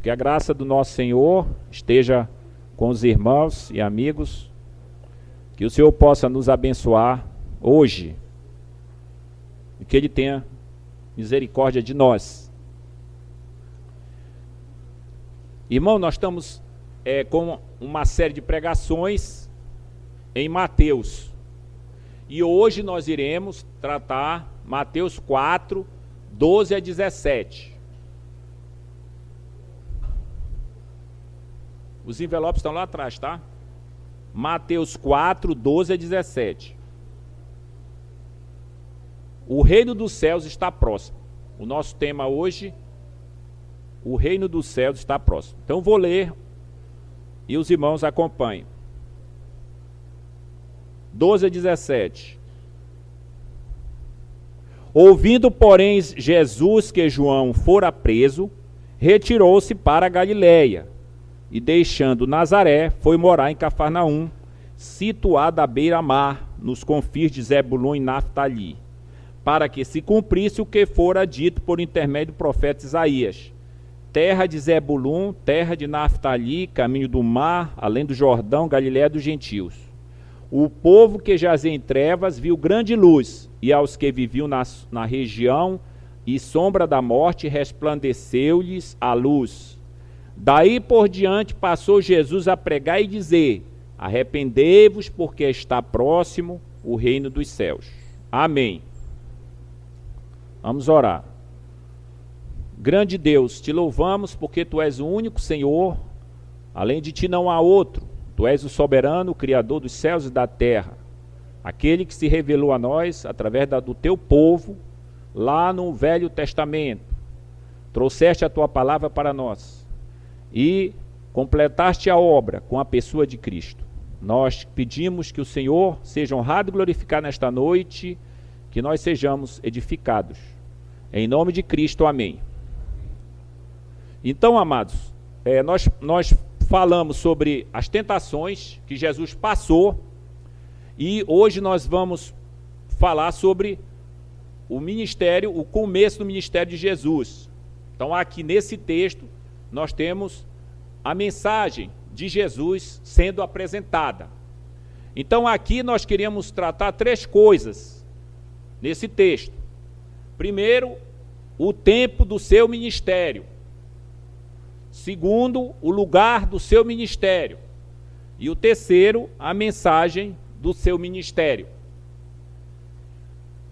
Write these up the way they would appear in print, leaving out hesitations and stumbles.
Que a graça do nosso Senhor esteja com os irmãos e amigos, que o Senhor possa nos abençoar hoje e que Ele tenha misericórdia de nós. Irmão, nós estamos com uma série de pregações em Mateus. E hoje nós iremos tratar Mateus 4, 12 a 17. Os envelopes estão lá atrás, tá? Mateus 4, 12 a 17. O reino dos céus está próximo. O nosso tema hoje, o reino dos céus está próximo. Então vou ler e os irmãos acompanhem. 12 a 17. Ouvindo, porém, Jesus que João fora preso, retirou-se para a Galiléia, e deixando Nazaré, foi morar em Cafarnaum, situada à beira-mar, nos confins de Zebulun e Naftali, para que se cumprisse o que fora dito por intermédio do profeta Isaías: terra de Zebulun, terra de Naftali, caminho do mar, além do Jordão, Galiléia dos gentios. O povo que jazia em trevas viu grande luz, e aos que viviam na região e sombra da morte resplandeceu-lhes a luz. Daí por diante passou Jesus a pregar e dizer: arrependei-vos, porque está próximo o reino dos céus. Amém. Vamos orar. Grande Deus, te louvamos porque tu és o único Senhor, além de ti não há outro. Tu és o soberano, o Criador dos céus e da terra, aquele que se revelou a nós através do teu povo, lá no Velho Testamento. Trouxeste a tua palavra para nós e completaste a obra com a pessoa de Cristo. Nós pedimos que o Senhor seja honrado e glorificado nesta noite, que nós sejamos edificados. Em nome de Cristo, amém. Então, amados, nós falamos sobre as tentações que Jesus passou e hoje nós vamos falar sobre o ministério, o começo do ministério de Jesus. Então aqui nesse texto nós temos a mensagem de Jesus sendo apresentada. Então aqui nós queríamos tratar três coisas nesse texto. Primeiro, o tempo do seu ministério. Segundo, o lugar do seu ministério. E o terceiro, a mensagem do seu ministério.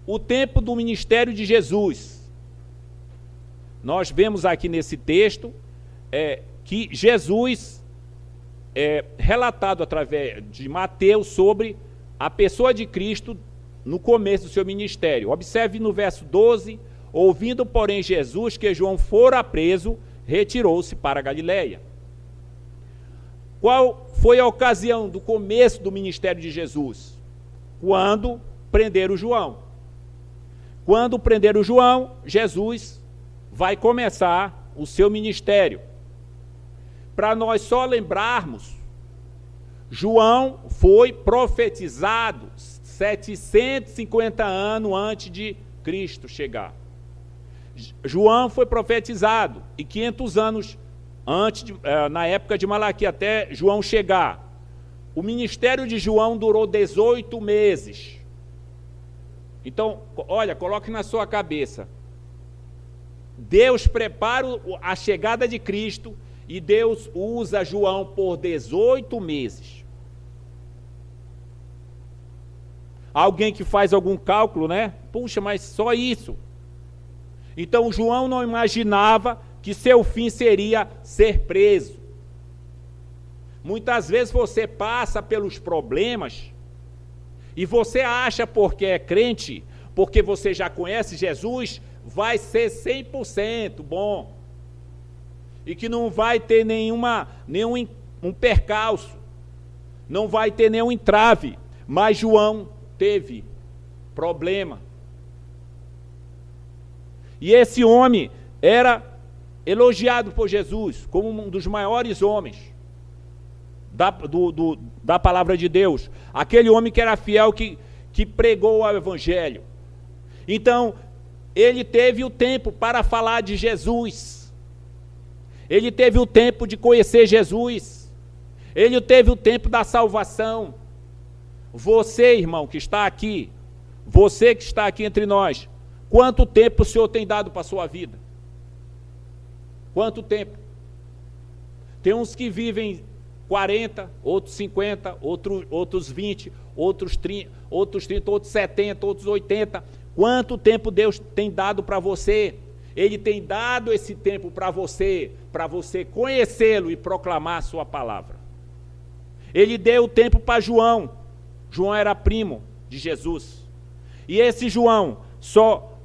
O tempo do ministério de Jesus. Nós vemos aqui nesse texto que Jesus é relatado através de Mateus sobre a pessoa de Cristo no começo do seu ministério. Observe no verso 12: ouvindo, porém, Jesus que João fora preso, retirou-se para a Galiléia. Qual foi a ocasião do começo do ministério de Jesus? Quando prenderam João. Quando prenderam João, Jesus vai começar o seu ministério. Para nós só lembrarmos, João foi profetizado 750 anos antes de Cristo chegar. João foi profetizado e 500 anos antes, na época de Malaquias, até João chegar. O ministério de João durou 18 meses. Então, olha, coloque na sua cabeça. Deus prepara a chegada de Cristo e Deus usa João por 18 meses. Alguém que faz algum cálculo, né? Puxa, mas só isso. Então João não imaginava que seu fim seria ser preso. Muitas vezes você passa pelos problemas e você acha, porque é crente, porque você já conhece Jesus, vai ser 100% bom. E que não vai ter nenhum percalço, não vai ter nenhum entrave. Mas João teve problema. E esse homem era elogiado por Jesus como um dos maiores homens da palavra de Deus. Aquele homem que era fiel, que pregou o evangelho. Então, ele teve o tempo para falar de Jesus. ele teve o tempo de conhecer Jesus, ele teve o tempo da salvação. Você, irmão, que está aqui, você que está aqui entre nós, quanto tempo o Senhor tem dado para a sua vida? Quanto tempo? Tem uns que vivem 40, outros 50, outros 20, outros 30, outros 70, outros 80. Quanto tempo Deus tem dado para você? Ele tem dado esse tempo para você conhecê-lo e proclamar a sua palavra. Ele deu o tempo para João. João era primo de Jesus. E esse João só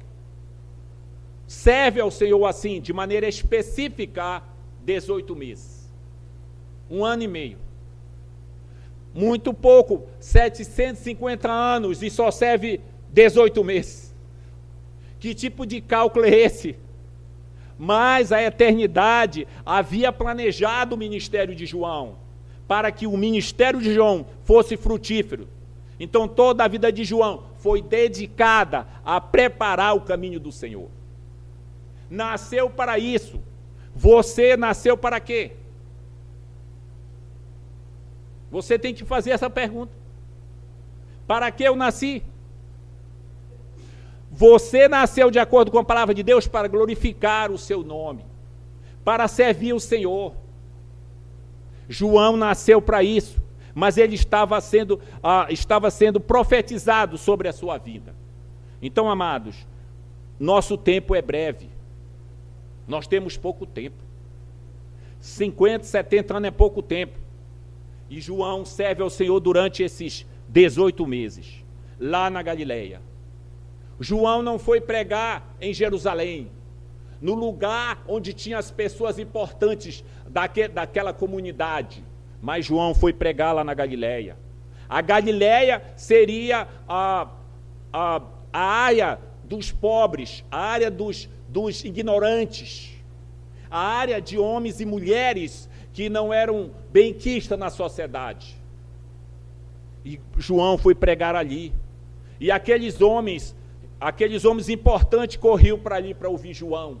serve ao Senhor assim, de maneira específica, 18 meses. 1 ano e meio. Muito pouco, 750 anos e só serve 18 meses. Que tipo de cálculo é esse? Mas a eternidade havia planejado o ministério de João, para que o ministério de João fosse frutífero. Então toda a vida de João foi dedicada a preparar o caminho do Senhor. Nasceu para isso. Você nasceu para quê? Você tem que fazer essa pergunta. Para que eu nasci? Você nasceu de acordo com a palavra de Deus para glorificar o seu nome, para servir o Senhor. João nasceu para isso, mas ele estava sendo profetizado sobre a sua vida. Então, amados, nosso tempo é breve. Nós temos pouco tempo. 50, 70 anos é pouco tempo. E João serve ao Senhor durante esses 18 meses, lá na Galileia. João não foi pregar em Jerusalém, no lugar onde tinha as pessoas importantes daquela comunidade, mas João foi pregar lá na Galileia. A Galileia seria a área dos pobres, a área dos ignorantes, a área de homens e mulheres que não eram benquistas na sociedade. E João foi pregar ali. E aqueles homens importantes corriam para ali para ouvir João.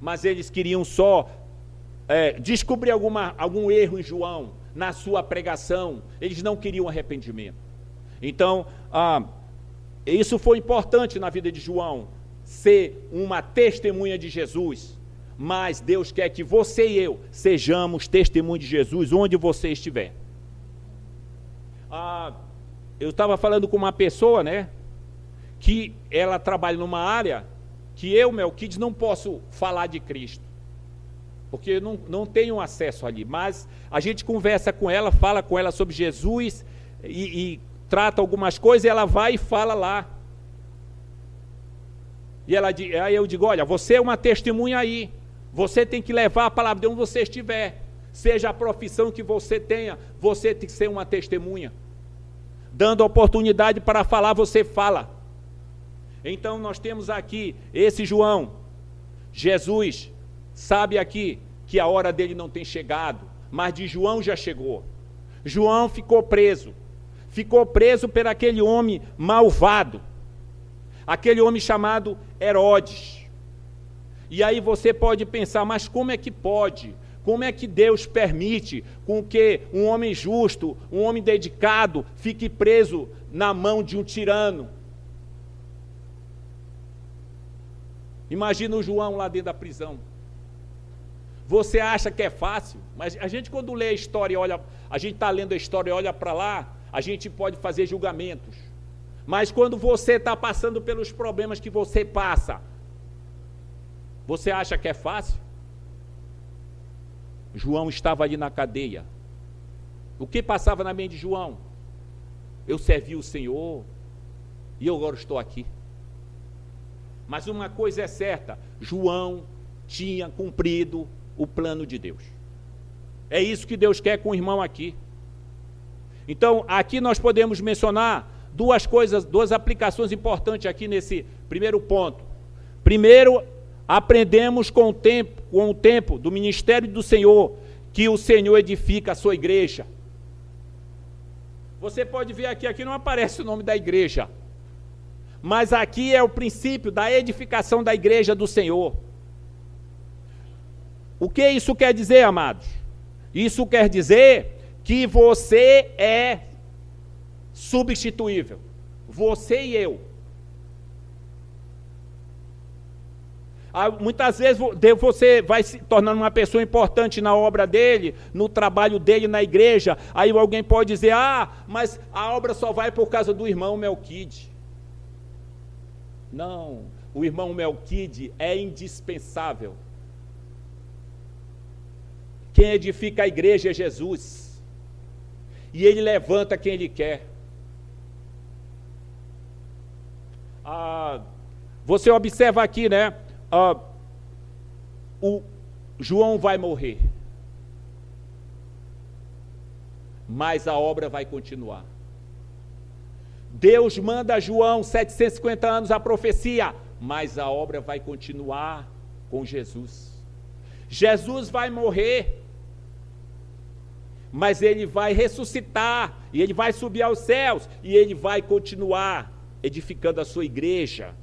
Mas eles queriam só descobrir algum erro em João, na sua pregação. Eles não queriam arrependimento. Então, isso foi importante na vida de João, ser uma testemunha de Jesus. Mas Deus quer que você e eu sejamos testemunhas de Jesus onde você estiver. Eu estava falando com uma pessoa, né, que ela trabalha numa área que eu, Melquides, não posso falar de Cristo, porque eu não tenho acesso ali, mas a gente conversa com ela, fala com ela sobre Jesus e trata algumas coisas e ela vai e fala lá. E aí eu digo, olha, você é uma testemunha aí, você tem que levar a palavra de onde você estiver, seja a profissão que você tenha, você tem que ser uma testemunha. Dando oportunidade para falar, você fala. Então nós temos aqui esse João. Jesus sabe aqui que a hora dele não tem chegado, mas de João já chegou. João ficou preso por aquele homem malvado, aquele homem chamado Herodes. E aí você pode pensar, mas como é que pode? Como é que Deus permite com que um homem justo, um homem dedicado, fique preso na mão de um tirano? Imagina o João lá dentro da prisão. Você acha que é fácil? Mas a gente, quando lê a história, a gente está lendo a história e olha para lá, a gente pode fazer julgamentos. Mas quando você está passando pelos problemas que você passa, você acha que é fácil? João estava ali na cadeia. O que passava na mente de João? Eu servi o Senhor e eu agora estou aqui. Mas uma coisa é certa, João tinha cumprido o plano de Deus. É isso que Deus quer com o irmão aqui. Então, aqui nós podemos mencionar duas aplicações importantes aqui nesse primeiro ponto. Primeiro, aprendemos com o tempo do ministério do Senhor, que o Senhor edifica a sua igreja. Você pode ver aqui não aparece o nome da igreja, mas aqui é o princípio da edificação da igreja do Senhor. O que isso quer dizer, amados? Isso quer dizer que você é substituível. Você e eu. Muitas vezes você vai se tornando uma pessoa importante na obra dele, no trabalho dele na igreja. Aí alguém pode dizer, mas a obra só vai por causa do irmão Melquide. Não, o irmão Melquide é indispensável. Quem edifica a igreja é Jesus. E ele levanta quem ele quer. Você observa aqui, né? O João vai morrer, mas a obra vai continuar. Deus manda a João 750 anos a profecia, mas a obra vai continuar com Jesus. Jesus vai morrer, mas ele vai ressuscitar, e ele vai subir aos céus, e ele vai continuar edificando a sua igreja.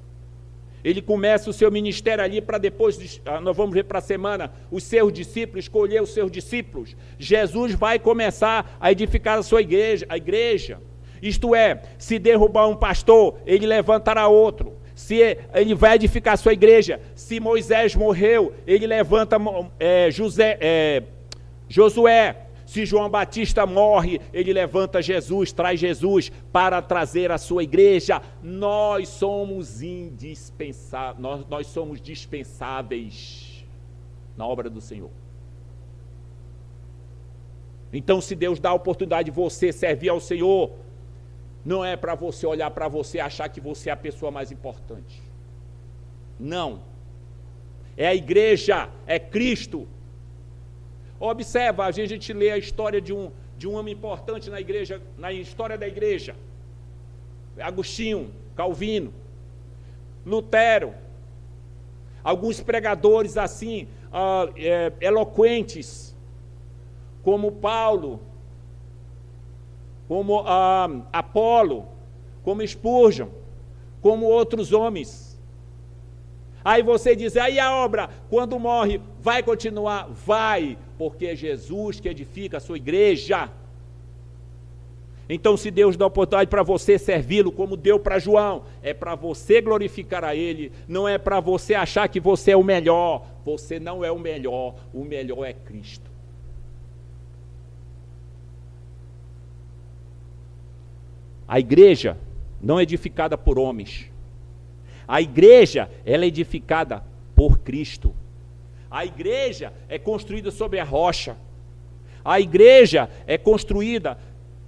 Ele começa o seu ministério ali para depois, nós vamos ver para a semana, os seus discípulos, escolher os seus discípulos. Jesus vai começar a edificar a sua igreja, a igreja. Isto é, se derrubar um pastor, ele levantará outro. Se ele vai edificar a sua igreja, se Moisés morreu, ele levanta Josué. Se João Batista morre, ele levanta Jesus, traz Jesus para trazer a sua igreja. Nós somos indispensáveis, nós somos dispensáveis na obra do Senhor. Então, se Deus dá a oportunidade de você servir ao Senhor, não é para você olhar para você e achar que você é a pessoa mais importante. Não. É a igreja, é Cristo. Observa, a gente lê a história de um homem importante na igreja, na história da igreja. Agostinho, Calvino, Lutero, alguns pregadores assim, eloquentes, como Paulo, como Apolo, como Spurgeon, como outros homens. Aí você diz, aí a obra, quando morre, vai continuar? Vai, porque é Jesus que edifica a sua igreja. Então, se Deus dá oportunidade para você servi-lo, como deu para João, é para você glorificar a Ele, não é para você achar que você é o melhor. Você não é o melhor é Cristo. A igreja não é edificada por homens. A igreja, ela é edificada por Cristo. A igreja é construída sobre a rocha. A igreja é construída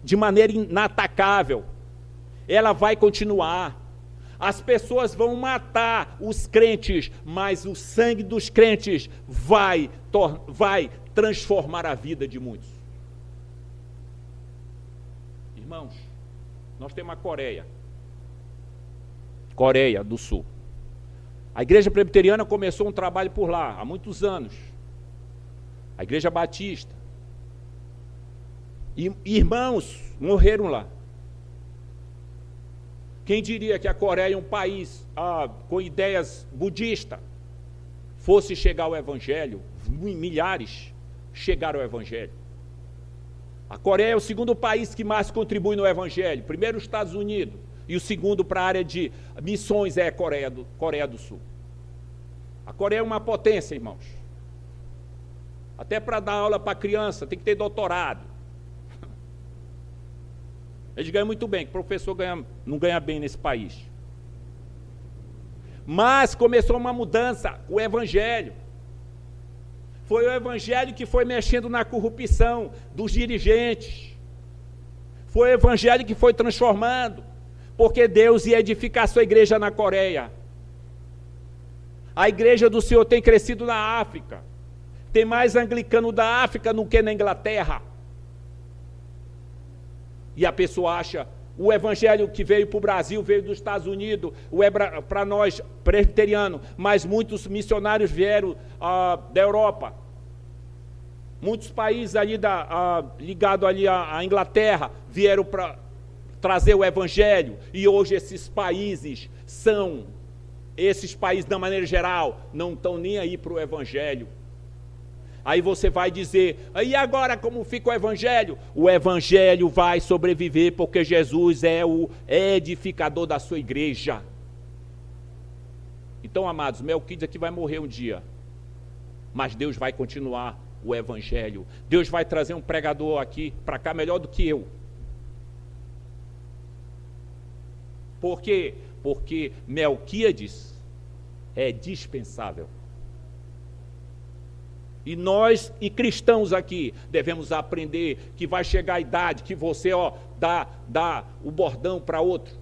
de maneira inatacável. Ela vai continuar. As pessoas vão matar os crentes, mas o sangue dos crentes vai transformar a vida de muitos. Irmãos, nós temos a Coreia do Sul. A igreja presbiteriana começou um trabalho por lá, há muitos anos. A igreja batista. E irmãos morreram lá. Quem diria que a Coreia é um país com ideias budistas, fosse chegar ao evangelho, milhares chegaram ao evangelho. A Coreia é o segundo país que mais contribui no evangelho. Primeiro os Estados Unidos. E o segundo para a área de missões é a Coreia do Sul. A Coreia é uma potência, irmãos. Até para dar aula para criança, tem que ter doutorado. Eles ganham muito bem, que o professor não ganha bem nesse país. Mas começou uma mudança, o evangelho. Foi o evangelho que foi mexendo na corrupção dos dirigentes. Foi o evangelho que foi transformando. Porque Deus ia edificar a sua igreja na Coreia. A igreja do Senhor tem crescido na África. Tem mais anglicano da África do que na Inglaterra. E a pessoa acha, o evangelho que veio para o Brasil, veio dos Estados Unidos, para nós, presbiteriano, mas muitos missionários vieram da Europa. Muitos países ali ligados ali à Inglaterra vieram para trazer o evangelho, e hoje esses países da maneira geral, não estão nem aí para o evangelho. Aí você vai dizer, e agora como fica o evangelho? O evangelho vai sobreviver porque Jesus é o edificador da sua igreja. Então, amados, Melquides aqui vai morrer um dia, mas Deus vai continuar o evangelho. Deus vai trazer um pregador aqui para cá melhor do que eu. Por quê? Porque Melquiades é dispensável. E nós, e cristãos aqui, devemos aprender que vai chegar a idade que você dá o bordão para outro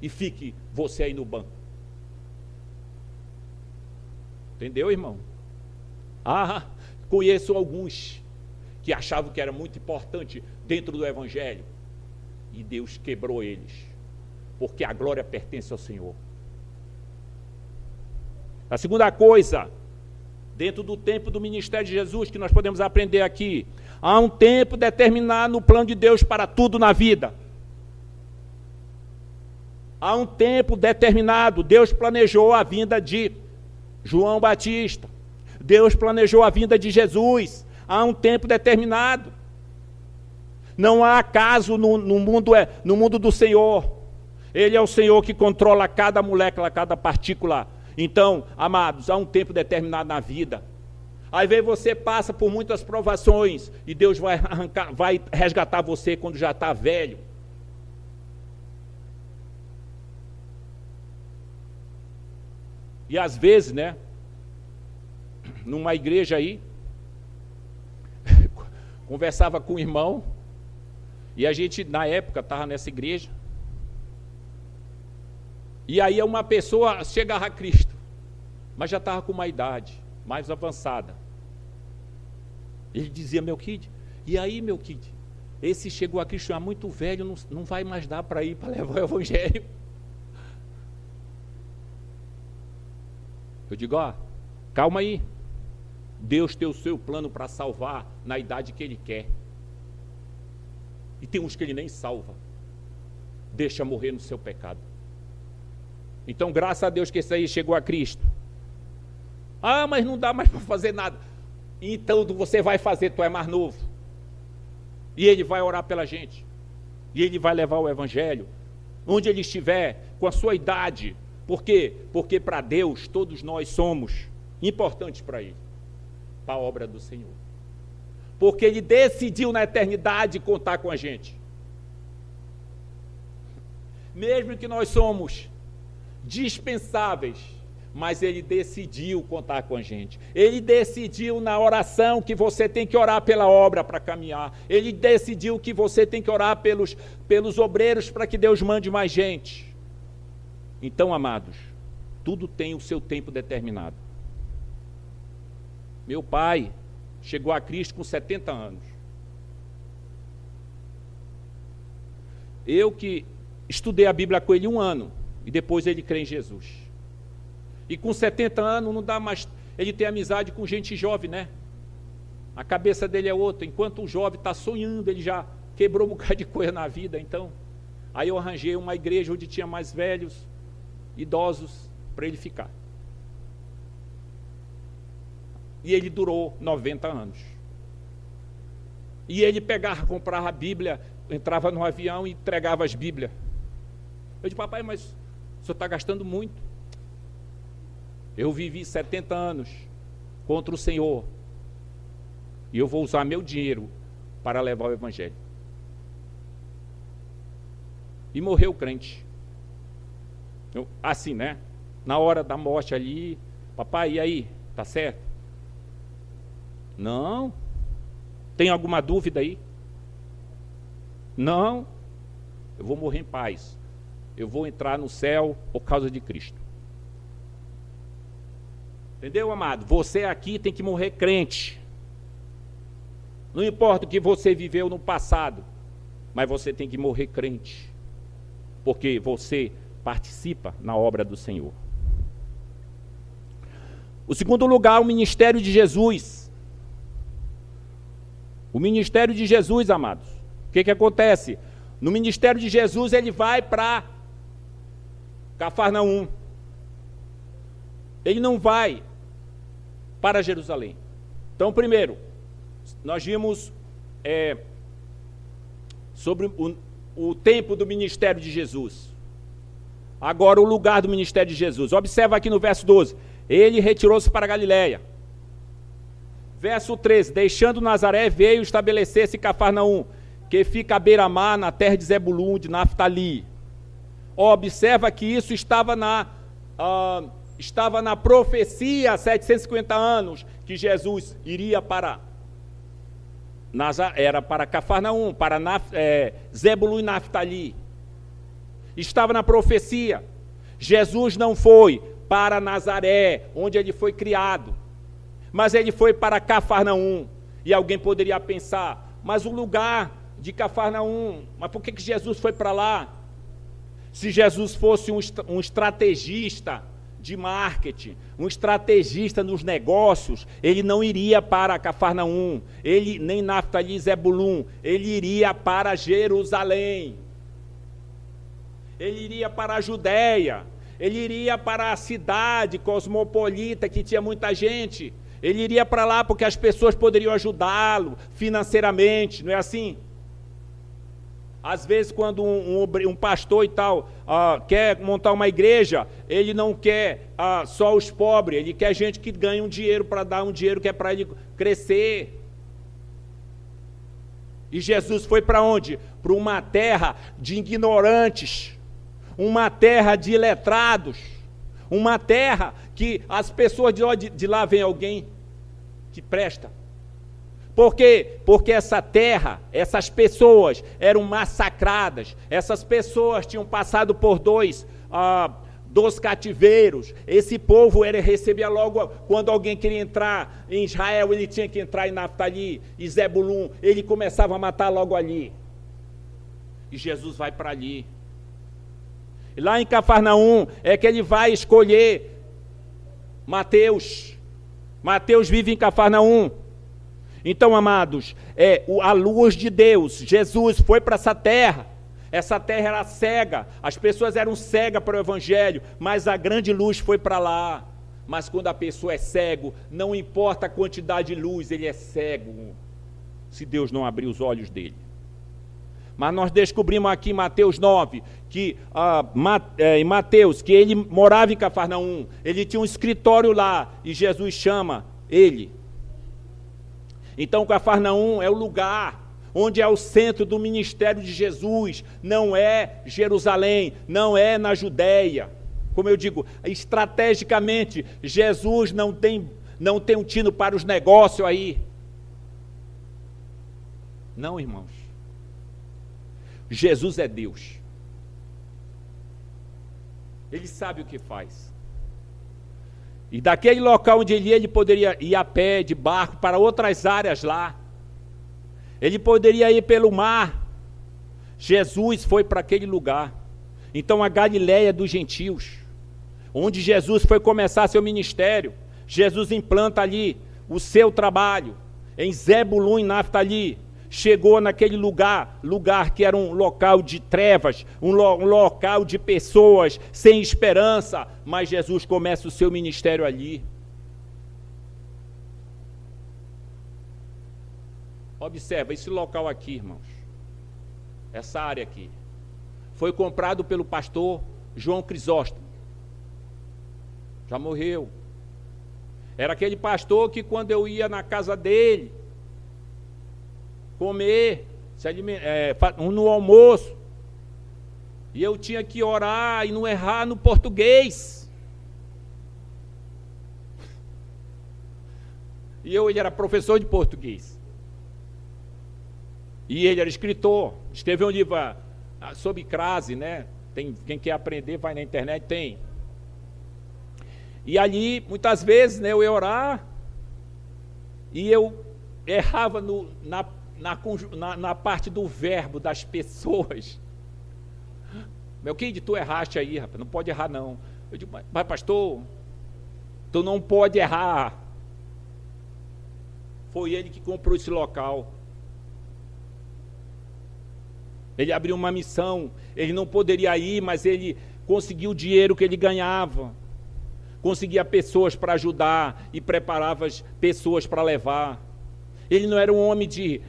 e fique você aí no banco. Entendeu, irmão? Conheço alguns que achavam que era muito importante dentro do evangelho e Deus quebrou eles, porque a glória pertence ao Senhor. A segunda coisa, dentro do tempo do ministério de Jesus, que nós podemos aprender aqui, há um tempo determinado no plano de Deus para tudo na vida. Há um tempo determinado. Deus planejou a vinda de João Batista. Deus planejou a vinda de Jesus. Há um tempo determinado. Não há acaso no mundo do Senhor. Ele é o Senhor que controla cada molécula, cada partícula. Então, amados, há um tempo determinado na vida. Às vezes você passa por muitas provações e Deus vai resgatar você quando já está velho. E às vezes, né, numa igreja aí, conversava com um irmão, e a gente, na época, estava nessa igreja, e aí uma pessoa chegava a Cristo, mas já estava com uma idade mais avançada. Ele dizia, Melquides, e aí, Melquides, esse chegou a Cristo já muito velho, não vai mais dar para ir para levar o evangelho. Eu digo, calma aí, Deus tem o seu plano para salvar na idade que Ele quer. E tem uns que Ele nem salva, deixa morrer no seu pecado. Então, graças a Deus que esse aí chegou a Cristo. Mas não dá mais para fazer nada. Então você vai fazer, tu é mais novo. E Ele vai orar pela gente. E Ele vai levar o evangelho onde Ele estiver, com a sua idade. Por quê? Porque para Deus todos nós somos importantes para Ele, para a obra do Senhor. Porque Ele decidiu na eternidade contar com a gente. Mesmo que nós somos dispensáveis, mas Ele decidiu contar com a gente. Ele decidiu na oração que você tem que orar pela obra para caminhar. Ele decidiu que você tem que orar pelos obreiros para que Deus mande mais gente. Então, amados, tudo tem o seu tempo determinado. Meu pai chegou a Cristo com 70 anos. Eu que estudei a Bíblia com ele 1 ano, e depois ele crê em Jesus. E com 70 anos não dá mais, ele tem amizade com gente jovem, né? A cabeça dele é outra, enquanto o jovem está sonhando, ele já quebrou um bocado de coisa na vida, então. Aí eu arranjei uma igreja onde tinha mais velhos, idosos, para ele ficar. E ele durou 90 anos. E ele comprava a Bíblia, entrava no avião e entregava as Bíblias. Eu disse, papai, mas o senhor está gastando muito. Eu vivi 70 anos contra o Senhor. E eu vou usar meu dinheiro para levar o evangelho. E morreu o crente. Assim, né? Na hora da morte ali, papai, e aí? Tá certo? Não. Tem alguma dúvida aí? Não. Eu vou morrer em paz. Eu vou entrar no céu por causa de Cristo. Entendeu, amado? Você aqui tem que morrer crente. Não importa o que você viveu no passado, mas você tem que morrer crente. Porque você participa na obra do Senhor. O segundo lugar, o ministério de Jesus. O ministério de Jesus, amados. O que acontece? No ministério de Jesus, ele vai para Cafarnaum. Ele não vai para Jerusalém. Então, primeiro, nós vimos sobre o tempo do ministério de Jesus. Agora, o lugar do ministério de Jesus. Observa aqui no verso 12. Ele retirou-se para a Galiléia. Verso 13. Deixando Nazaré, veio estabelecer-se em Cafarnaum, que fica à beira-mar, na terra de Zebulun, de Naftali. Observa que isso estava na profecia há 750 anos, que Jesus iria para era para Cafarnaum, para Zebulun e Naftali. Estava na profecia. Jesus não foi para Nazaré, onde ele foi criado, mas ele foi para Cafarnaum. E alguém poderia pensar, mas o lugar de Cafarnaum, mas por que Jesus foi para lá? Se Jesus fosse um estrategista de marketing, um estrategista nos negócios, ele não iria para Cafarnaum, ele nem Naftali, Zebulun, ele iria para Jerusalém, ele iria para a Judéia, ele iria para a cidade cosmopolita que tinha muita gente, ele iria para lá porque as pessoas poderiam ajudá-lo financeiramente, não é assim? Às vezes, quando um pastor e tal quer montar uma igreja, ele não quer só os pobres, ele quer gente que ganha um dinheiro para dar um dinheiro que é para ele crescer. E Jesus foi para onde? Para uma terra de ignorantes, uma terra de iletrados, uma terra que as pessoas de lá vem alguém que presta. Por quê? Porque essa terra, essas pessoas eram massacradas, essas pessoas tinham passado por dois cativeiros, esse povo recebia logo, quando alguém queria entrar em Israel, ele tinha que entrar em Naftali e Zebulun, ele começava a matar logo ali. E Jesus vai para ali. E lá em Cafarnaum é que ele vai escolher Mateus. Mateus vive em Cafarnaum. Então, amados, a luz de Deus, Jesus foi para essa terra era cega, as pessoas eram cegas para o evangelho, mas a grande luz foi para lá. Mas quando a pessoa é cego, não importa a quantidade de luz, ele é cego, se Deus não abrir os olhos dele. Mas nós descobrimos aqui em Mateus 9, em Mateus, que ele morava em Cafarnaum, ele tinha um escritório lá, e Jesus chama ele. Então, Cafarnaum é o lugar onde é o centro do ministério de Jesus, não é Jerusalém, não é na Judéia. Como eu digo, estrategicamente, Jesus não tem um tino para os negócios aí. Não, irmãos. Jesus é Deus. Ele sabe o que faz. E daquele local onde ele poderia ir a pé, de barco, para outras áreas lá. Ele poderia ir pelo mar. Jesus foi para aquele lugar. Então a Galiléia dos gentios, onde Jesus foi começar seu ministério, Jesus implanta ali o seu trabalho, em Zebulun e Naftali. Chegou naquele lugar que era um local de trevas, um local de pessoas sem esperança, mas Jesus começa o seu ministério ali. Observa, esse local aqui, irmãos, essa área aqui, foi comprado pelo pastor João Crisóstomo. Já morreu. Era aquele pastor que quando eu ia na casa dele, comer, no almoço, e eu tinha que orar e não errar no português. E ele era professor de português. E ele era escritor, escreveu um livro sobre crase, né? Quem quer aprender vai na internet, tem. E ali, muitas vezes, né, eu ia orar e eu errava na parte do verbo das pessoas. Meu querido, tu erraste aí, rapaz, não pode errar não. Eu digo, mas pastor, tu não pode errar. Foi ele que comprou esse local. Ele abriu uma missão, ele não poderia ir, mas ele conseguiu o dinheiro que ele ganhava. conseguia pessoas para ajudar e preparava as pessoas para levar. Ele não era um homem de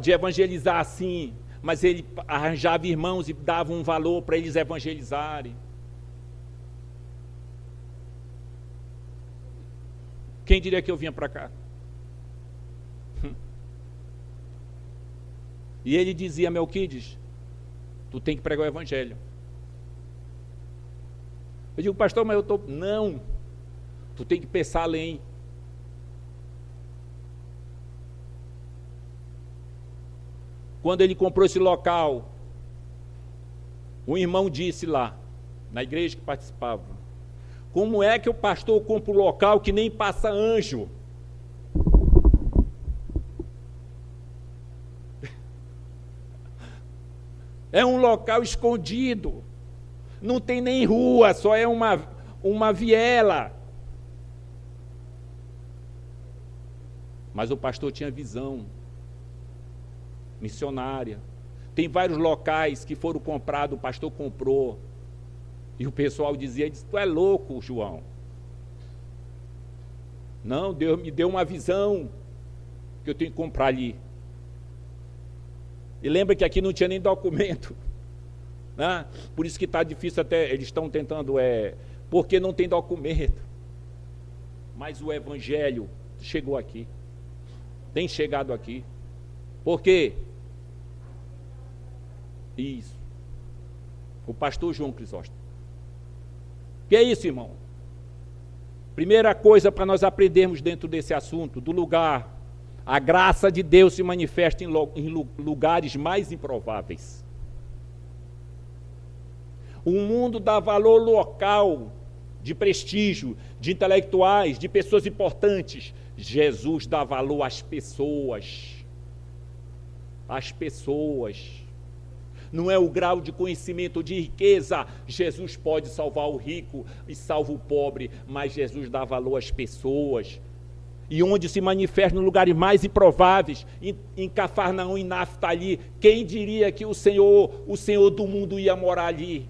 evangelizar assim, mas ele arranjava irmãos e dava um valor para eles evangelizarem. Quem diria que eu vinha para cá? E ele dizia: Melquides, tu tem que pregar o evangelho. Eu digo: pastor, mas eu estou... Não, tu tem que pensar além. Quando ele comprou esse local, um irmão disse lá, na igreja que participava: como é que o pastor compra um local que nem passa anjo? É um local escondido, não tem nem rua, só é uma viela. Mas o pastor tinha visão missionária. Tem vários locais que foram comprados, o pastor comprou. E o pessoal dizia: tu é louco, João. Não, Deus me deu uma visão que eu tenho que comprar ali. E lembra que aqui não tinha nem documento, né? Por isso que está difícil até, eles estão tentando, porque não tem documento. Mas o evangelho chegou aqui, tem chegado aqui. Por quê? Isso. O pastor João Crisóstomo. Que é isso, irmão? Primeira coisa para nós aprendermos dentro desse assunto, do lugar. A graça de Deus se manifesta em lugares mais improváveis. O mundo dá valor local, de prestígio, de intelectuais, de pessoas importantes. Jesus dá valor às pessoas. Às pessoas. Não é o grau de conhecimento ou de riqueza. Jesus pode salvar o rico e salva o pobre, mas Jesus dá valor às pessoas. E onde se manifesta nos lugares mais improváveis, em Cafarnaum, em Naftali. Quem diria que o Senhor do mundo ia morar ali?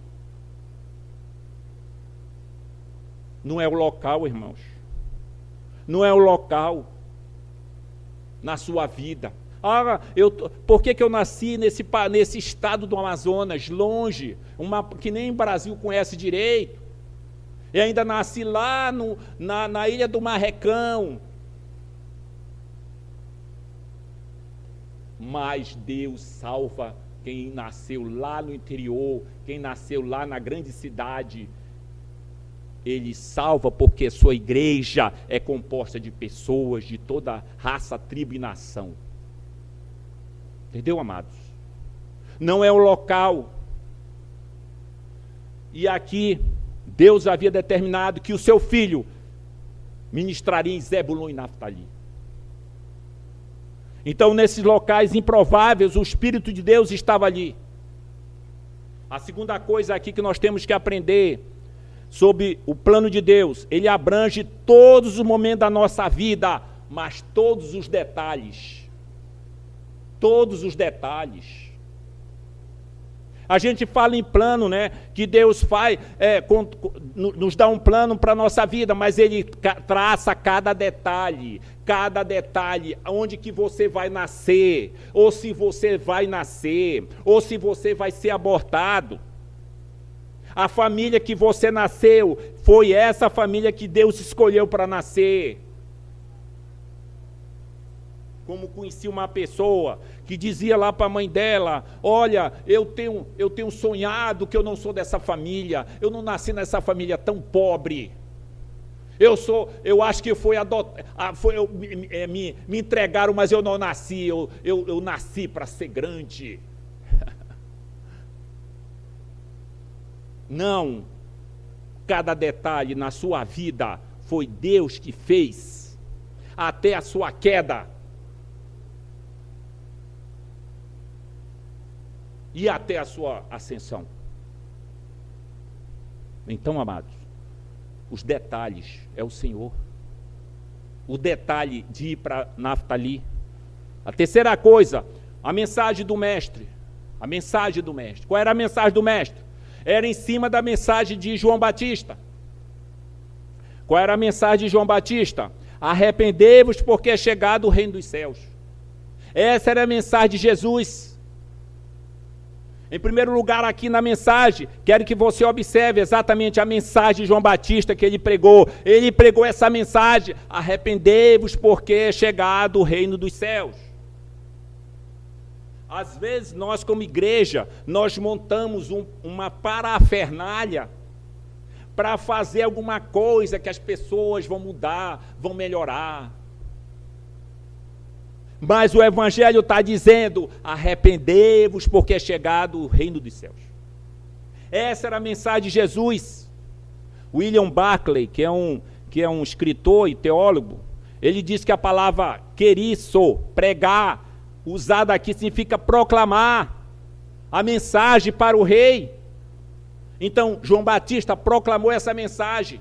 Não é o local, irmãos. Não é o local na sua vida. Por que eu nasci nesse estado do Amazonas, longe, que nem o Brasil conhece direito? E ainda nasci lá na ilha do Marrecão. Mas Deus salva quem nasceu lá no interior, quem nasceu lá na grande cidade. Ele salva porque sua igreja é composta de pessoas de toda raça, tribo e nação. Entendeu, amados? Não é o local. E aqui, Deus havia determinado que o seu filho ministraria em Zebulon e Naftali. Então, nesses locais improváveis, o Espírito de Deus estava ali. A segunda coisa aqui que nós temos que aprender sobre o plano de Deus, ele abrange todos os momentos da nossa vida, mas todos os detalhes. Todos os detalhes. A gente fala em plano, né? Que Deus faz, nos dá um plano para a nossa vida, mas Ele traça cada detalhe, onde que você vai nascer, ou se você vai nascer, ou se você vai ser abortado. A família que você nasceu, foi essa família que Deus escolheu para nascer. Como conheci uma pessoa que dizia lá para a mãe dela: olha, eu tenho sonhado que eu não sou dessa família, eu não nasci nessa família tão pobre. Eu acho que me entregaram, mas eu não nasci, eu nasci para ser grande. Não, cada detalhe na sua vida foi Deus que fez, até a sua queda. E até a sua ascensão. Então, amados, os detalhes é o Senhor. O detalhe de ir para Naftali. A terceira coisa, a mensagem do mestre. A mensagem do mestre. Qual era a mensagem do mestre? Era em cima da mensagem de João Batista. Qual era a mensagem de João Batista? Arrependei-vos porque é chegado o reino dos céus. Essa era a mensagem de Jesus. Em primeiro lugar, aqui na mensagem, quero que você observe exatamente a mensagem de João Batista que ele pregou. Ele pregou essa mensagem: arrependei-vos porque é chegado o reino dos céus. Às vezes nós, como igreja, nós montamos uma parafernália para fazer alguma coisa que as pessoas vão mudar, vão melhorar. Mas o Evangelho está dizendo: arrependei-vos porque é chegado o reino dos céus. Essa era a mensagem de Jesus. William Barclay, que é um escritor e teólogo, ele diz que a palavra querisso, pregar, usada aqui significa proclamar a mensagem para o rei. Então, João Batista proclamou essa mensagem,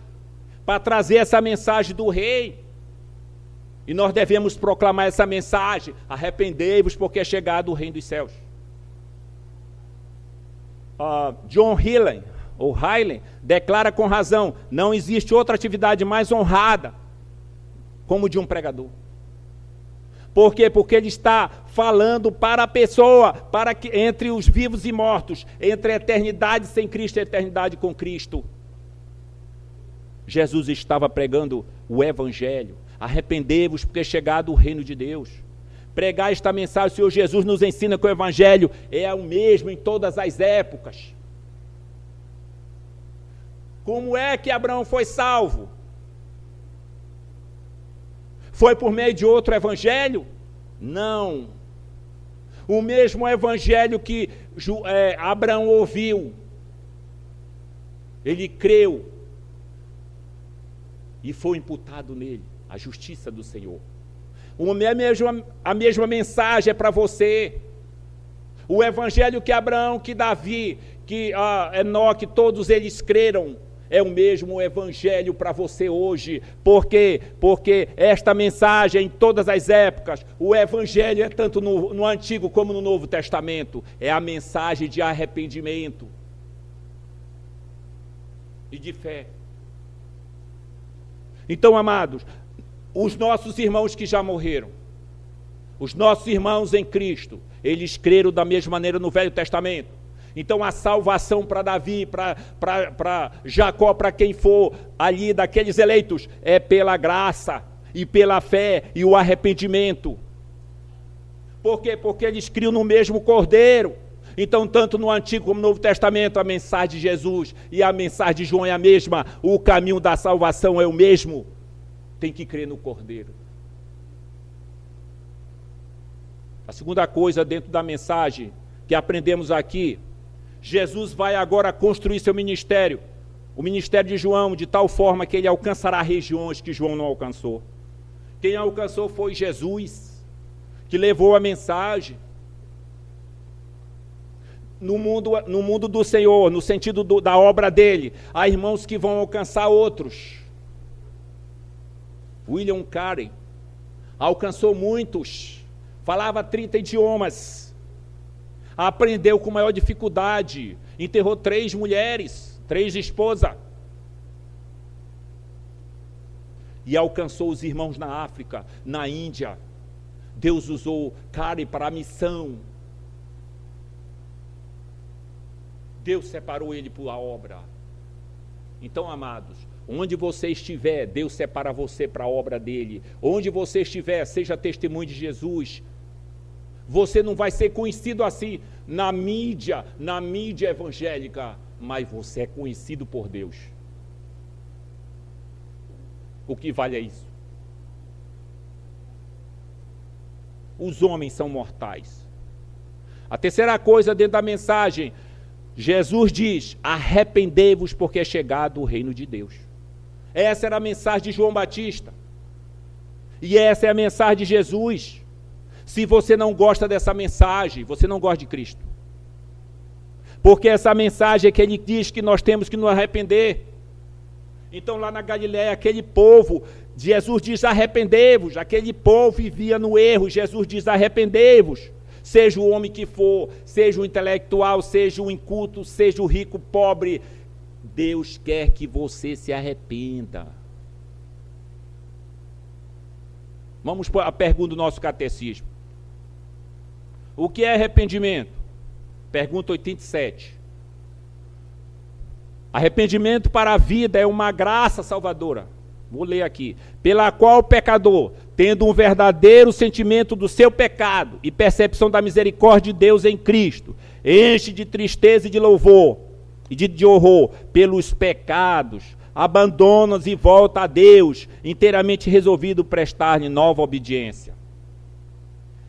para trazer essa mensagem do rei. E nós devemos proclamar essa mensagem: arrependei-vos porque é chegado o reino dos céus. John Hylen declara com razão: não existe outra atividade mais honrada como de um pregador. Por quê? Porque ele está falando para a pessoa, para que entre os vivos e mortos, entre a eternidade sem Cristo e a eternidade com Cristo. Jesus estava pregando o Evangelho. Arrependei-vos porque é chegado o reino de Deus. Pregar esta mensagem, o Senhor Jesus nos ensina que o Evangelho é o mesmo em todas as épocas. Como é que Abraão foi salvo? Foi por meio de outro evangelho? Não. O mesmo evangelho que Abraão ouviu, ele creu e foi imputado nele a justiça do Senhor. A mesma mensagem é para você. O evangelho que Abraão, que Davi, que Enoque, todos eles creram, é o mesmo evangelho para você hoje. Por quê? Porque esta mensagem em todas as épocas, o evangelho é tanto no Antigo como no Novo Testamento, é a mensagem de arrependimento e de fé. Então, amados, os nossos irmãos que já morreram, os nossos irmãos em Cristo, eles creram da mesma maneira no Velho Testamento. Então a salvação para Davi, para Jacó, para quem for ali daqueles eleitos, é pela graça e pela fé e o arrependimento. Por quê? Porque eles criam no mesmo Cordeiro. Então, tanto no Antigo como no Novo Testamento, a mensagem de Jesus e a mensagem de João é a mesma. O caminho da salvação é o mesmo. Tem que crer no Cordeiro. A segunda coisa dentro da mensagem que aprendemos aqui: Jesus vai agora construir seu ministério, o ministério de João, de tal forma que ele alcançará regiões que João não alcançou. Quem alcançou foi Jesus, que levou a mensagem. No mundo do Senhor, no sentido da obra dele, há irmãos que vão alcançar outros. William Carey alcançou muitos, falava 30 idiomas, aprendeu com maior dificuldade, enterrou 3 mulheres, 3 esposas, e alcançou os irmãos na África, na Índia. Deus usou Carey para a missão. Deus separou ele para a obra. Então, amados, onde você estiver, Deus separa você para a obra dele. Onde você estiver, seja testemunho de Jesus. Você não vai ser conhecido assim na mídia evangélica, mas você é conhecido por Deus. O que vale é isso? Os homens são mortais. A terceira coisa dentro da mensagem, Jesus diz: arrependei-vos porque é chegado o reino de Deus. Essa era a mensagem de João Batista. E essa é a mensagem de Jesus. Se você não gosta dessa mensagem, você não gosta de Cristo. Porque essa mensagem é que ele diz que nós temos que nos arrepender. Então lá na Galiléia, aquele povo, Jesus diz: arrependei-vos. Aquele povo vivia no erro, Jesus diz: arrependei-vos. Seja o homem que for, seja o intelectual, seja o inculto, seja o rico, pobre, Deus quer que você se arrependa. Vamos para a pergunta do nosso catecismo. O que é arrependimento? Pergunta 87. Arrependimento para a vida é uma graça salvadora. Vou ler aqui. Pela qual o pecador, tendo um verdadeiro sentimento do seu pecado e percepção da misericórdia de Deus em Cristo, enche de tristeza e de louvor e de horror pelos pecados, abandona-os e volta a Deus, inteiramente resolvido prestar-lhe nova obediência.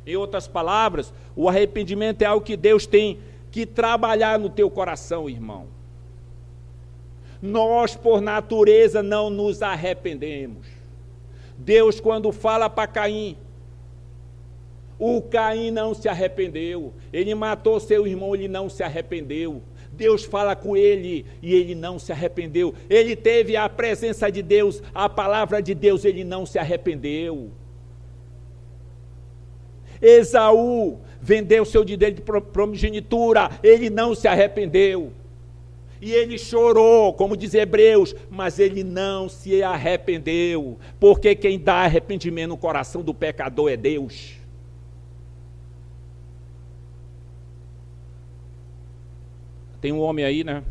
Em outras palavras, o arrependimento é algo que Deus tem que trabalhar no teu coração, irmão. Nós, por natureza, não nos arrependemos. Deus, quando fala para Caim, o Caim não se arrependeu. Ele matou seu irmão, ele não se arrependeu. Deus fala com ele e ele não se arrependeu. Ele teve a presença de Deus, a palavra de Deus, ele não se arrependeu. Esaú vendeu seu direito de primogenitura, ele não se arrependeu. E ele chorou, como diz Hebreus, mas ele não se arrependeu, porque quem dá arrependimento no coração do pecador é Deus. Tem um homem aí, né,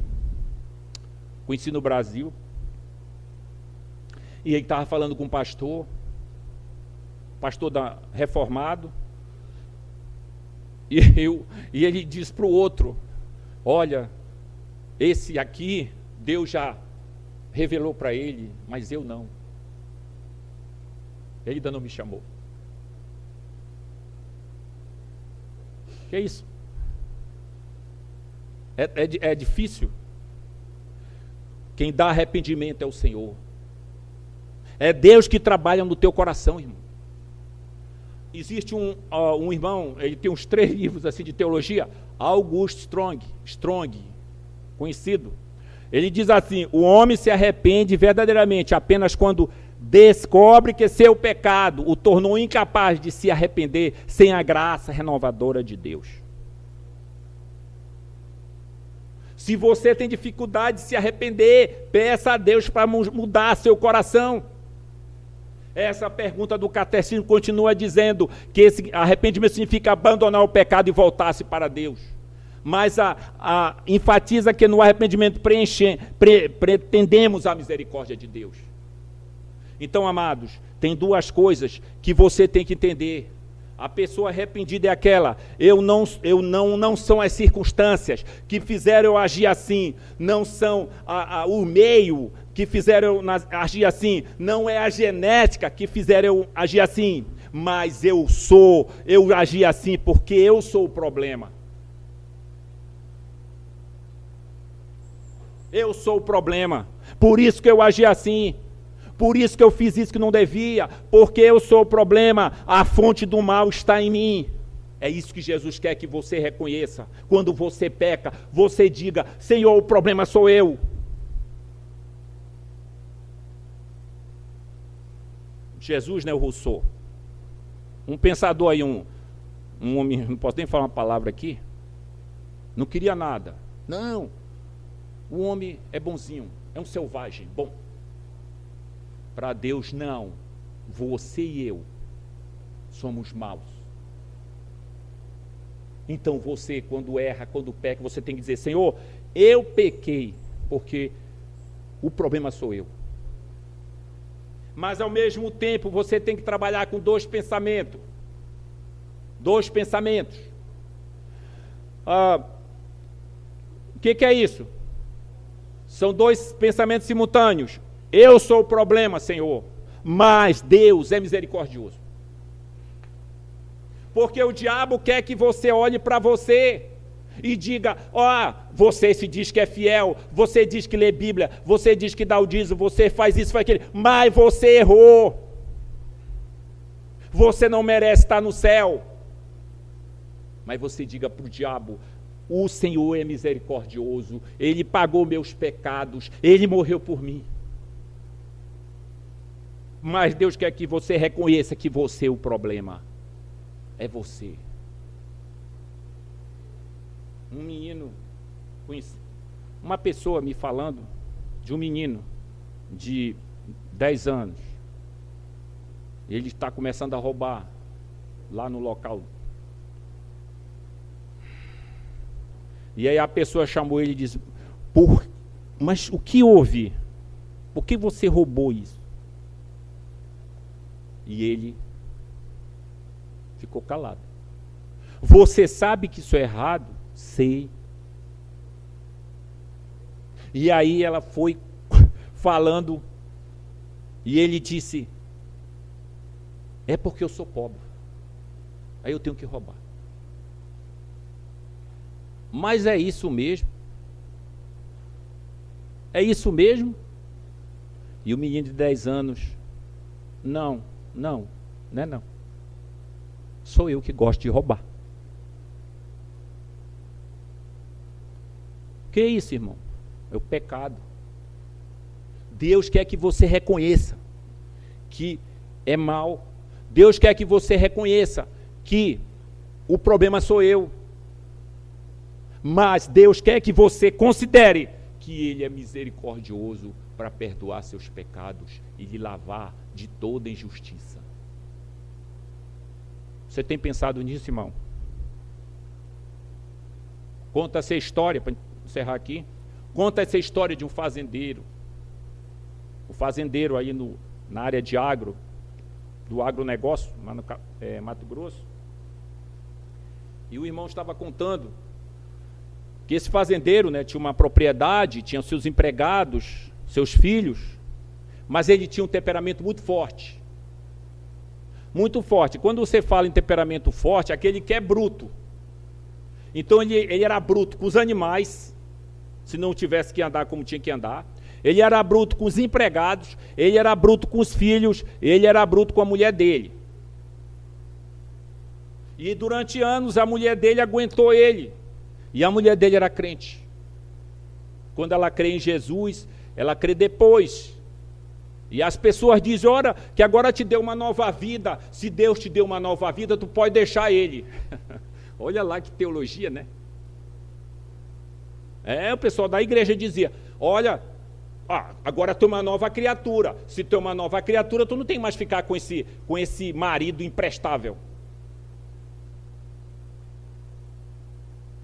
conhecido no Brasil, e ele estava falando com um pastor reformado, e ele diz para o outro: olha, esse aqui, Deus já revelou para ele, mas eu não. Ele ainda não me chamou. Que é isso? É difícil. Quem dá arrependimento é o Senhor. É Deus que trabalha no teu coração, irmão. Existe um irmão, ele tem uns 3 livros assim de teologia, August Strong, conhecido. Ele diz assim: o homem se arrepende verdadeiramente apenas quando descobre que seu pecado o tornou incapaz de se arrepender sem a graça renovadora de Deus. Se você tem dificuldade de se arrepender, peça a Deus para mudar seu coração. Essa pergunta do catecismo continua dizendo que esse arrependimento significa abandonar o pecado e voltar-se para Deus. Mas enfatiza que no arrependimento pretendemos a misericórdia de Deus. Então, amados, tem 2 coisas que você tem que entender. A pessoa arrependida é aquela: não são as circunstâncias que fizeram eu agir assim, não são o meio que fizeram eu agir assim, não é a genética que fizeram eu agir assim, mas eu agi assim porque eu sou o problema. Eu sou o problema, por isso que eu agi assim. Por isso que eu fiz isso que não devia, porque eu sou o problema, a fonte do mal está em mim. É isso que Jesus quer que você reconheça. Quando você peca, você diga: Senhor, o problema sou eu. Jesus, né, o Rousseau, um pensador aí, um homem, não posso nem falar uma palavra aqui, não queria nada. Não, o homem é bonzinho, é um selvagem, bom. Para Deus, não. Você e eu somos maus. Então você, quando erra, quando peca, você tem que dizer: Senhor, eu pequei, porque o problema sou eu. Mas ao mesmo tempo você tem que trabalhar com 2 pensamentos. 2 pensamentos. O que é isso? São 2 pensamentos simultâneos. Eu sou o problema, Senhor, mas Deus é misericordioso. Porque o diabo quer que você olhe para você e diga: você se diz que é fiel, você diz que lê Bíblia, você diz que dá o dízimo, você faz isso, faz aquilo, mas você errou. Você não merece estar no céu. Mas você diga para o diabo: o Senhor é misericordioso, Ele pagou meus pecados, Ele morreu por mim. Mas Deus quer que você reconheça que você é o problema. É você. Um menino, uma pessoa me falando de um menino de 10 anos. Ele está começando a roubar lá no local. E aí a pessoa chamou ele e disse: mas o que houve? Por que você roubou isso? E ele ficou calado. Você sabe que isso é errado? Sei. E aí ela foi falando, e ele disse: é porque eu sou pobre, aí eu tenho que roubar. Mas é isso mesmo? É isso mesmo? E o menino de 10 anos: não é não. Sou eu que gosto de roubar. Que é isso, irmão? É o pecado. Deus quer que você reconheça que é mal. Deus quer que você reconheça que o problema sou eu. Mas Deus quer que você considere que Ele é misericordioso para perdoar seus pecados e lhe lavar de toda injustiça. Você tem pensado nisso, irmão? Conta essa história, para encerrar aqui. Conta essa história de um fazendeiro. O fazendeiro aí na área de do agronegócio, lá no Mato Grosso. E o irmão estava contando que esse fazendeiro, né, tinha uma propriedade, tinha seus empregados, seus filhos, mas ele tinha um temperamento muito forte. Muito forte. Quando você fala em temperamento forte, aquele que é bruto. Então ele era bruto com os animais, se não tivesse que andar como tinha que andar. Ele era bruto com os empregados, ele era bruto com os filhos, ele era bruto com a mulher dele. E durante anos a mulher dele aguentou ele. E a mulher dele era crente. Quando ela crê em Jesus, ela crê depois. E as pessoas dizem: ora, que agora te deu uma nova vida. Se Deus te deu uma nova vida, tu pode deixar ele. Olha lá que teologia, né? O pessoal da igreja dizia: olha, agora tu é uma nova criatura. Se tu é uma nova criatura, tu não tem mais que ficar com esse marido imprestável.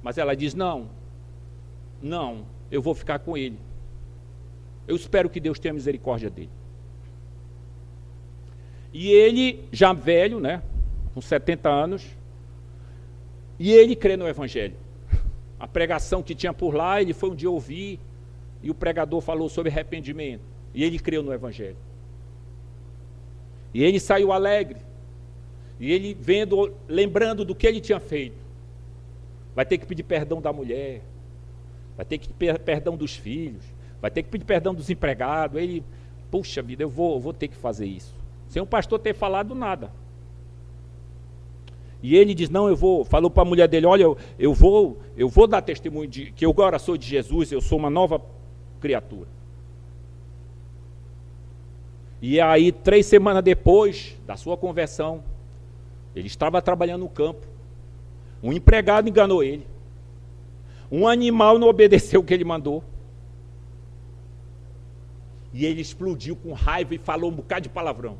Mas ela diz: não, eu vou ficar com ele. Eu espero que Deus tenha misericórdia dele. E ele, já velho, né, com 70 anos, e ele crê no Evangelho. A pregação que tinha por lá, ele foi um dia ouvir, e o pregador falou sobre arrependimento, e ele creu no Evangelho. E ele saiu alegre, e ele lembrando do que ele tinha feito. Vai ter que pedir perdão da mulher, vai ter que pedir perdão dos filhos, vai ter que pedir perdão dos empregados. Ele, puxa vida, eu vou ter que fazer isso. Sem o pastor ter falado nada. E ele diz: não, falou para a mulher dele: olha, eu vou dar testemunho de que eu agora sou de Jesus, eu sou uma nova criatura. E aí, 3 semanas depois da sua conversão, ele estava trabalhando no campo. Um empregado enganou ele. Um animal não obedeceu o que ele mandou. E ele explodiu com raiva e falou um bocado de palavrão.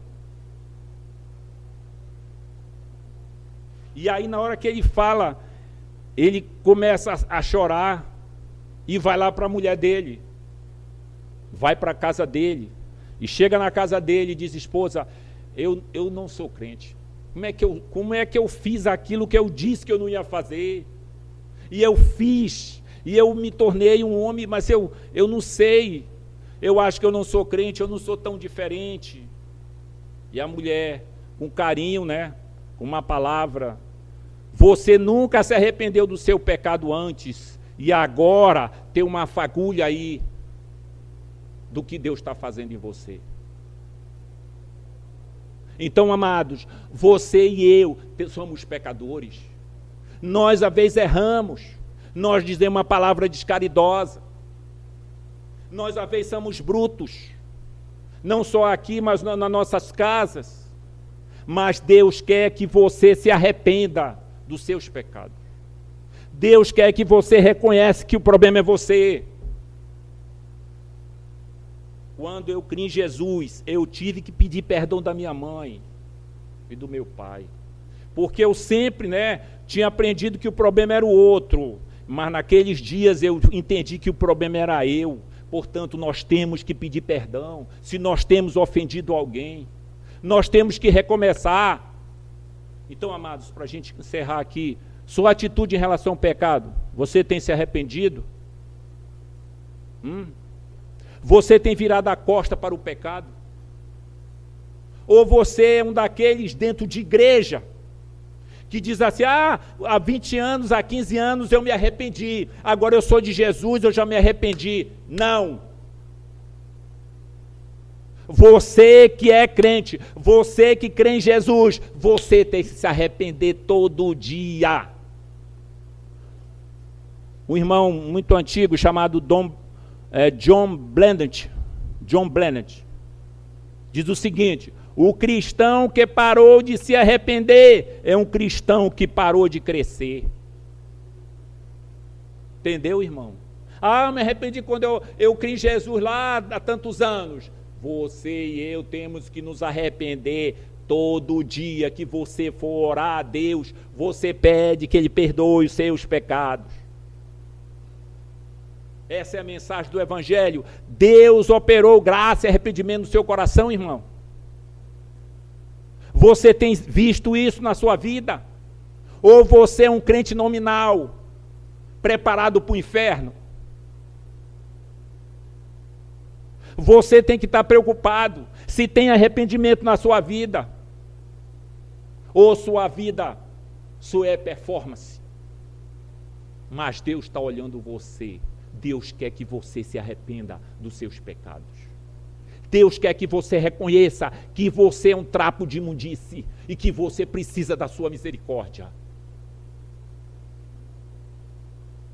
E aí, na hora que ele fala, ele começa a chorar e vai lá para a mulher dele. Vai para a casa dele. E chega na casa dele e diz: esposa, eu não sou crente. Como é que eu fiz aquilo que eu disse que eu não ia fazer? E eu fiz. E eu me tornei um homem, mas eu não sei. Eu acho que eu não sou crente, eu não sou tão diferente. E a mulher, com carinho, né, com uma palavra: você nunca se arrependeu do seu pecado antes, e agora tem uma fagulha aí do que Deus está fazendo em você. Então, amados, você e eu somos pecadores. Nós, às vezes, erramos. Nós dizemos uma palavra descaridosa. Nós, às vezes, somos brutos. Não só aqui, mas nas nossas casas. Mas Deus quer que você se arrependa dos seus pecados. Deus quer que você reconheça que o problema é você. Quando eu criei em Jesus, eu tive que pedir perdão da minha mãe. e do meu pai. Porque eu sempre, tinha aprendido que o problema era o outro, mas naqueles dias eu entendi que o problema era eu. Portanto, nós temos que pedir perdão se nós temos ofendido alguém. Nós temos que recomeçar. Então, amados, para a gente encerrar aqui, sua atitude em relação ao pecado, você tem se arrependido? Você tem virado a costa para o pecado? Ou você é um daqueles dentro de igreja que diz assim, há 20 anos, há 15 anos eu me arrependi, agora eu sou de Jesus, eu já me arrependi. Não. Você que é crente, você que crê em Jesus, você tem que se arrepender todo dia. Um irmão muito antigo chamado John Blennet, diz o seguinte: o cristão que parou de se arrepender é um cristão que parou de crescer. Entendeu, irmão? Eu me arrependi quando eu criei em Jesus lá há tantos anos. Você e eu temos que nos arrepender todo dia que você for orar a Deus. Você pede que Ele perdoe os seus pecados. Essa é a mensagem do Evangelho. Deus operou graça e arrependimento no seu coração, irmão. Você tem visto isso na sua vida? Ou você é um crente nominal, preparado para o inferno? Você tem que estar preocupado se tem arrependimento na sua vida. Ou sua vida só é performance. Mas Deus está olhando você. Deus quer que você se arrependa dos seus pecados. Deus quer que você reconheça que você é um trapo de imundície e que você precisa da sua misericórdia.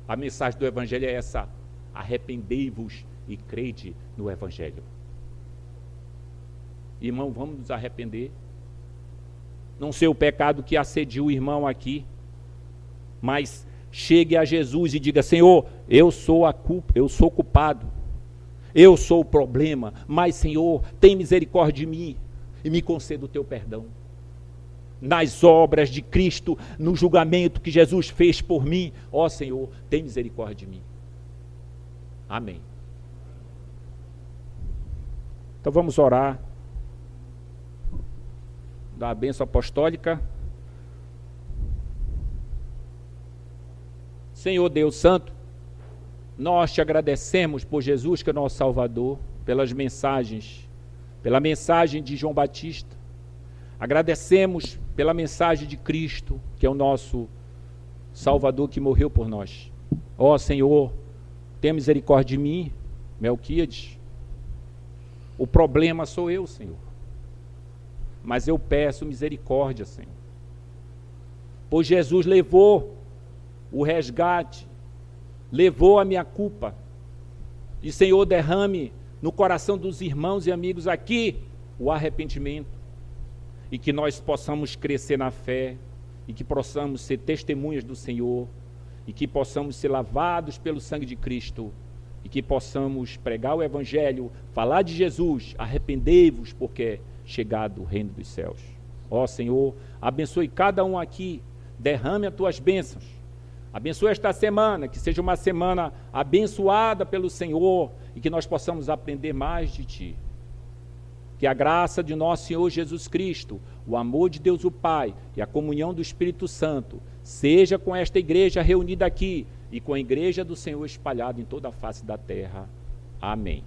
A mensagem do Evangelho é essa: arrependei-vos e crede no Evangelho. Irmão, vamos nos arrepender. Não sei o pecado que assediou o irmão aqui, mas chegue a Jesus e diga: Senhor, eu sou culpado. Eu sou o problema, mas Senhor, tem misericórdia de mim e me conceda o teu perdão. Nas obras de Cristo, no julgamento que Jesus fez por mim, ó Senhor, tem misericórdia de mim. Amém. Então vamos orar. Dar a bênção apostólica. Senhor Deus Santo, nós te agradecemos por Jesus, que é nosso Salvador, pelas mensagens, pela mensagem de João Batista. Agradecemos pela mensagem de Cristo, que é o nosso Salvador, que morreu por nós. Ó Senhor, tenha misericórdia de mim, Melquíades. O problema sou eu, Senhor. Mas eu peço misericórdia, Senhor. Pois Jesus levou o resgate, levou a minha culpa. E Senhor, derrame no coração dos irmãos e amigos aqui o arrependimento. E que nós possamos crescer na fé, e que possamos ser testemunhas do Senhor, e que possamos ser lavados pelo sangue de Cristo, e que possamos pregar o Evangelho, falar de Jesus, arrependei-vos, porque é chegado o reino dos céus. Ó Senhor, abençoe cada um aqui, derrame as tuas bênçãos. Abençoe esta semana, que seja uma semana abençoada pelo Senhor, e que nós possamos aprender mais de Ti. Que a graça de nosso Senhor Jesus Cristo, o amor de Deus o Pai e a comunhão do Espírito Santo seja com esta igreja reunida aqui e com a igreja do Senhor espalhada em toda a face da terra. Amém.